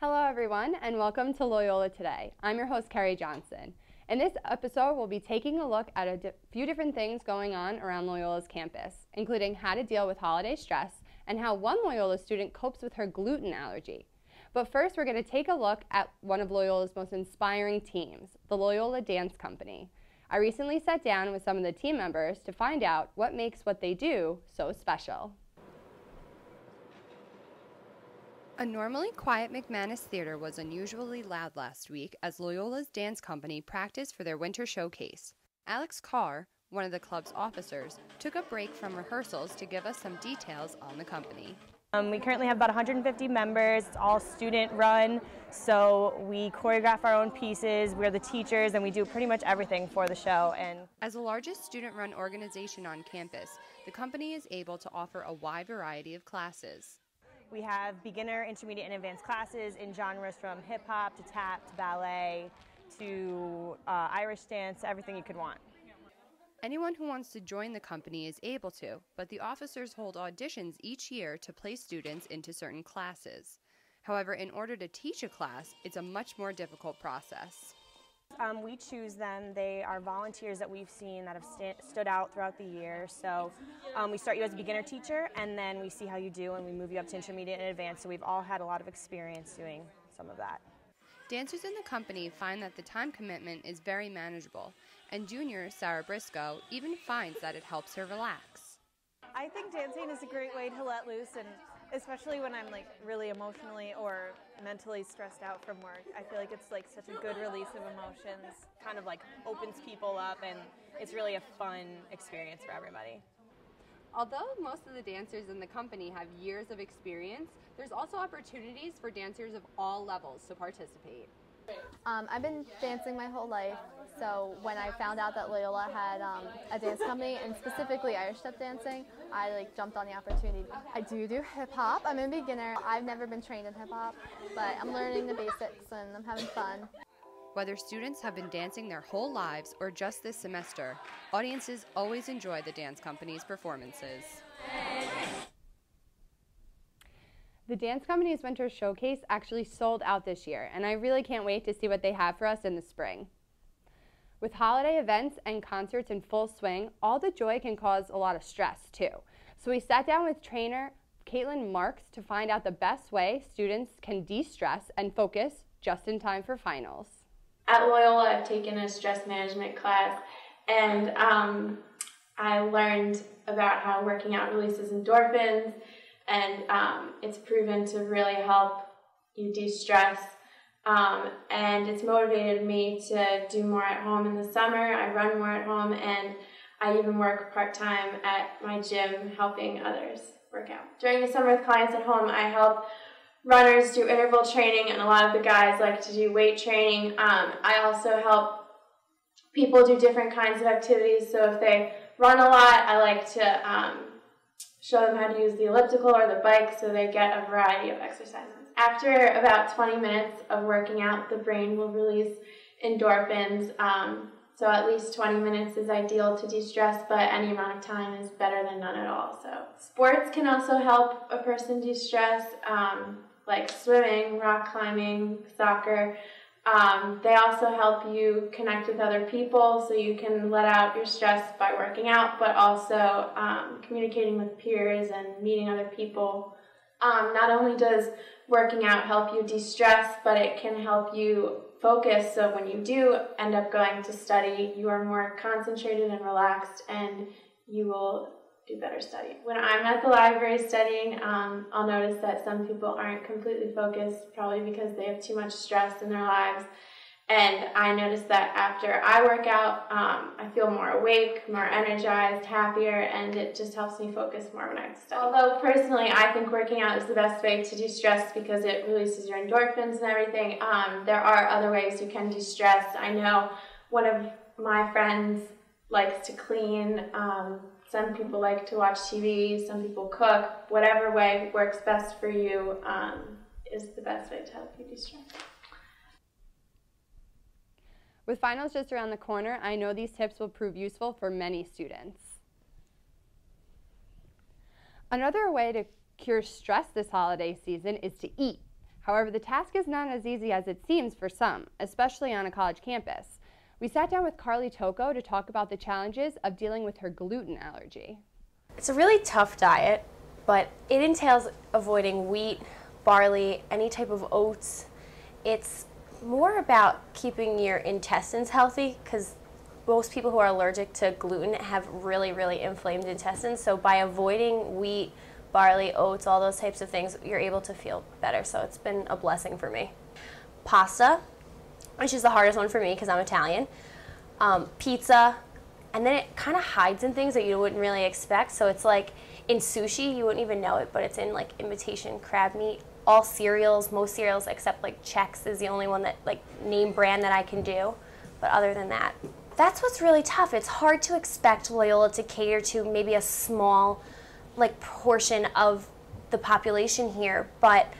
Hello everyone and welcome to Loyola Today. I'm your host Carrie Johnson. In this episode we'll be taking a look at a few different things going on around Loyola's campus, including how to deal with holiday stress and how one Loyola student copes with her gluten allergy. But first we're going to take a look at one of Loyola's most inspiring teams, the Loyola Dance Company. I recently sat down with some of the team members to find out what makes what they do so special. A normally quiet McManus Theater was unusually loud last week as Loyola's dance company practiced for their winter showcase. Alex Carr, one of the club's officers, took a break from rehearsals to give us some details on the company. We currently have about 150 members. It's all student-run, so we choreograph our own pieces. We're the teachers, and we do pretty much everything for the show. And as the largest student-run organization on campus, the company is able to offer a wide variety of classes. We have beginner, intermediate, and advanced classes in genres from hip-hop to tap to ballet to Irish dance, everything you could want. Anyone who wants to join the company is able to, but the officers hold auditions each year to place students into certain classes. However, in order to teach a class, it's a much more difficult process. We choose them. They are volunteers that we've seen that have stood out throughout the year. So we start you as a beginner teacher, and then we see how you do, and we move you up to intermediate and advanced. So we've all had a lot of experience doing some of that. Dancers in the company find that the time commitment is very manageable, and junior Sarah Briscoe even finds that it helps her relax. I think dancing is a great way to let loose, and especially when I'm really emotionally or mentally stressed out from work. I feel like it's such a good release of emotions. Kind of opens people up, and it's really a fun experience for everybody. Although most of the dancers in the company have years of experience, there's also opportunities for dancers of all levels to participate. I've been dancing my whole life, so when I found out that Loyola had a dance company, and specifically Irish step dancing, I jumped on the opportunity. I do hip-hop. I'm a beginner. I've never been trained in hip-hop, but I'm learning the basics and I'm having fun. Whether students have been dancing their whole lives or just this semester, audiences always enjoy the dance company's performances. The dance company's winter showcase actually sold out this year, and I really can't wait to see what they have for us in the spring. With holiday events and concerts in full swing, all the joy can cause a lot of stress too. So we sat down with trainer Caitlin Marks to find out the best way students can de-stress and focus just in time for finals. At Loyola, I've taken a stress management class, and I learned about how working out releases endorphins, and it's proven to really help you de-stress. And it's motivated me to do more at home in the summer. I run more at home, and I even work part-time at my gym helping others work out. During the summer with clients at home, I help runners do interval training, and a lot of the guys like to do weight training. I also help people do different kinds of activities. So if they run a lot, I like to show them how to use the elliptical or the bike so they get a variety of exercises. After about 20 minutes of working out, the brain will release endorphins. So at least 20 minutes is ideal to de-stress, but any amount of time is better than none at all. So sports can also help a person de-stress, like swimming, rock climbing, soccer. They also help you connect with other people, so you can let out your stress by working out, but also communicating with peers and meeting other people. Not only does working out help you de-stress, but it can help you focus, so when you do end up going to study, you are more concentrated and relaxed, and you will do better studying. When I'm at the library studying, I'll notice that some people aren't completely focused, probably because they have too much stress in their lives. And I notice that after I work out, I feel more awake, more energized, happier, and it just helps me focus more when I study. Although personally, I think working out is the best way to de-stress because it releases your endorphins and everything, there are other ways you can de-stress. I know one of my friends likes to clean. Some people like to watch TV, some people cook. Whatever way works best for you is the best way to help you de-stress. With finals just around the corner, I know these tips will prove useful for many students. Another way to cure stress this holiday season is to eat. However, the task is not as easy as it seems for some, especially on a college campus. We sat down with Carly Tocco to talk about the challenges of dealing with her gluten allergy. It's a really tough diet, but it entails avoiding wheat, barley, any type of oats. It's more about keeping your intestines healthy, because most people who are allergic to gluten have really, really inflamed intestines. So by avoiding wheat, barley, oats, all those types of things, you're able to feel better. So it's been a blessing for me. Pasta, which is the hardest one for me because I'm Italian. Pizza, and then it kind of hides in things that you wouldn't really expect. So it's like in sushi, you wouldn't even know it, but it's in like imitation crab meat. All cereals, most cereals except like Chex is the only one that like name brand that I can do. But other than that, that's what's really tough. It's hard to expect Loyola to cater to maybe a small like portion of the population here, but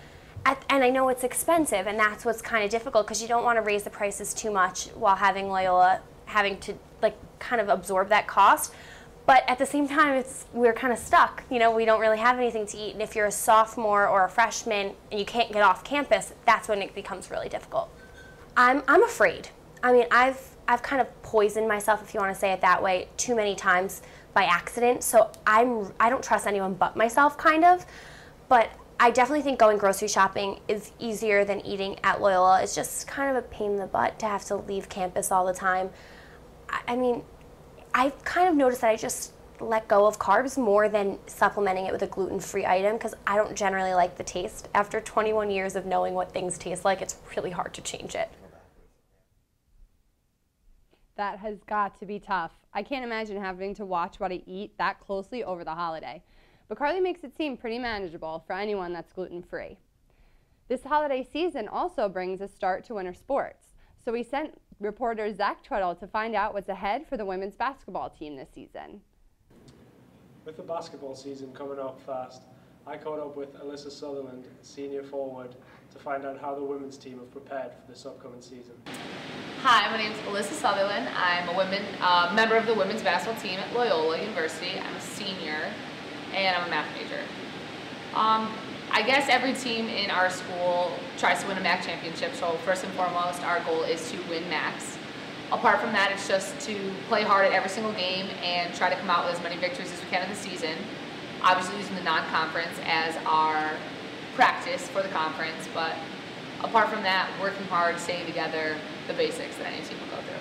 and I know it's expensive, and that's what's kind of difficult, because you don't want to raise the prices too much while having Loyola having to like kind of absorb that cost. But at the same time, we're kind of stuck. You know, we don't really have anything to eat, and if you're a sophomore or a freshman and you can't get off campus, that's when it becomes really difficult. I'm afraid. I mean, I've kind of poisoned myself, if you want to say it that way, too many times by accident. So I don't trust anyone but myself, kind of. But I definitely think going grocery shopping is easier than eating at Loyola. It's just kind of a pain in the butt to have to leave campus all the time. I mean, I've kind of noticed that I just let go of carbs more than supplementing it with a gluten-free item, because I don't generally like the taste. After 21 years of knowing what things taste like, it's really hard to change it. That has got to be tough. I can't imagine having to watch what I eat that closely over the holiday. But Carly makes it seem pretty manageable for anyone that's gluten-free. This holiday season also brings a start to winter sports. So we sent reporter Zach Tweddle to find out what's ahead for the women's basketball team this season. With the basketball season coming up fast, I caught up with Alyssa Sutherland, senior forward, to find out how the women's team have prepared for this upcoming season. Hi, my name is Alyssa Sutherland. I'm a member of the women's basketball team at Loyola University. I'm a senior, and I'm a math major. I guess every team in our school tries to win a MAC championship, so first and foremost, our goal is to win MACs. Apart from that, it's just to play hard at every single game and try to come out with as many victories as we can in the season. Obviously using the non-conference as our practice for the conference, but apart from that, working hard, staying together, the basics that any team will go through.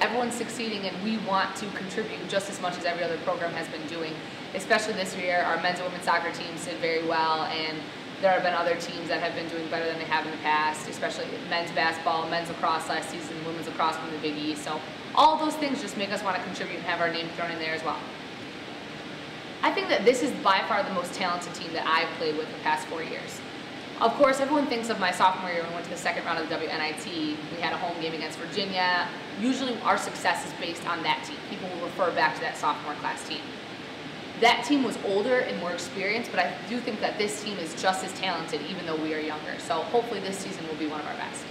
Everyone's succeeding, and we want to contribute just as much as every other program has been doing. Especially this year, our men's and women's soccer teams did very well, and there have been other teams that have been doing better than they have in the past, especially men's basketball, men's lacrosse last season, women's lacrosse from the Big East. So all of those things just make us want to contribute and have our name thrown in there as well. I think that this is by far the most talented team that I've played with the past 4 years. Of course, everyone thinks of my sophomore year when we went to the second round of the WNIT. We had a home game against Virginia. Usually our success is based on that team. People will refer back to that sophomore class team. That team was older and more experienced, but I do think that this team is just as talented even though we are younger. So hopefully this season will be one of our best.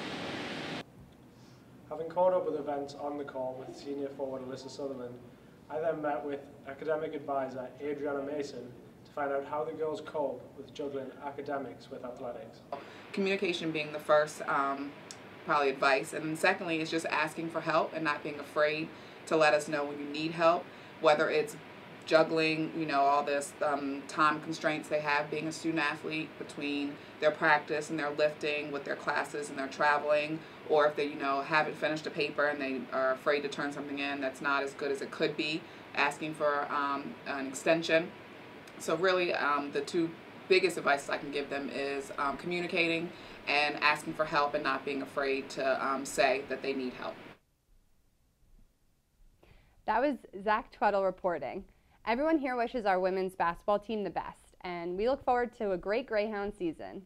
Having caught up with events on the call with senior forward Alyssa Sutherland, I then met with academic advisor Adriana Mason to find out how the girls cope with juggling academics with athletics. Communication being the first probably advice, and then secondly is just asking for help and not being afraid to let us know when you need help, whether it's juggling, you know, all this time constraints they have being a student athlete between their practice and their lifting with their classes and their traveling, or if they, you know, haven't finished a paper and they are afraid to turn something in that's not as good as it could be, asking for an extension. So really the two biggest advice I can give them is communicating and asking for help and not being afraid to say that they need help. That was Zach Tweddle reporting. Everyone here wishes our women's basketball team the best, and we look forward to a great Greyhound season.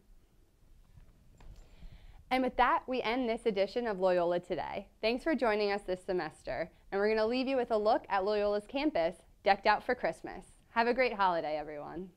And with that, we end this edition of Loyola Today. Thanks for joining us this semester, and we're going to leave you with a look at Loyola's campus, decked out for Christmas. Have a great holiday, everyone.